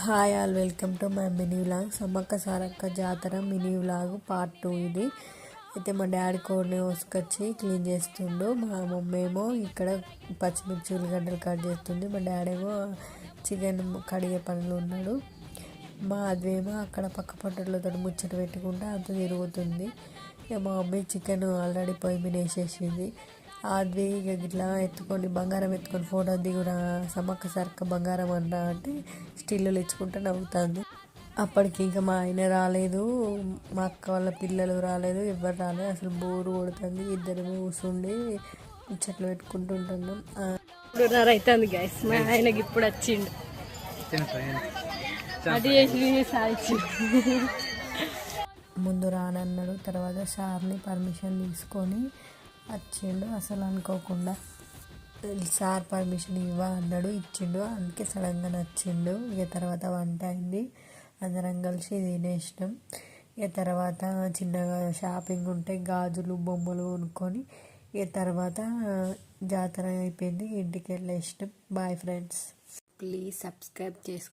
Hi all, welcome to my mini vlog. Sammakka Sarakka జాతర mini vlog part 2 ఇది. అయితే మా డాడీ కోడిని కోసుకొచ్చి క్లీన్ చేస్తుండు. మా మమ్మీ ఏమో ఇక్కడ పచ్చిమిర్చి ఉల్లిగడ్డలు కట్ చేస్తుంది. మా డాడీ ఏమో చికెన్ కడిగే పనులు ఉన్నాడు. మా అదేమో అక్కడ పక్క పొట్టలతో ముచ్చట పెట్టుకుంటే అంత తిరుగుతుంది. మా మమ్మీ చికెన్ ఆల్రెడీ పొయ్యి మీద వేసేసింది. అది ఇట్లా ఎత్తుకొని బంగారం ఎత్తుకొని ఫోటో దిగురా సమ్మక్క సారక్క బంగారం అన్నా అంటే స్టిల్లు ఇచ్చుకుంటూ నవ్వుతుంది. అప్పటికి ఇంకా మా ఆయన రాలేదు, మా అక్క వాళ్ళ పిల్లలు రాలేదు, ఎవరు రాలేదు. అసలు బోరు కొడుతుంది. ఇద్దరు కూర్చుండి ముచ్చట్లు పెట్టుకుంటూ ఉంటున్నాం. అవుతుంది గైస్, మా ఆయనకి ఇప్పుడు వచ్చిండు. అది ముందు రానన్నాడు, తర్వాత సార్ని పర్మిషన్ తీసుకొని వచ్చిండు. అసలు అనుకోకుండా సార్ పర్మిషన్ ఇవ్వ అన్నాడు, ఇచ్చిండు. అందుకే సడన్గా నచ్చిండు. ఇక తర్వాత వంట అయింది, అందరం కలిసి తినేసినాం. ఇక తర్వాత చిన్నగా షాపింగ్ ఉంటే గాజులు బొమ్మలు కొనుక్కొని ఇక తర్వాత జాతర అయిపోయింది, ఇంటికి వెళ్ళేసినాం. బాయ్ ఫ్రెండ్స్, ప్లీజ్ సబ్స్క్రైబ్ చేసుకో.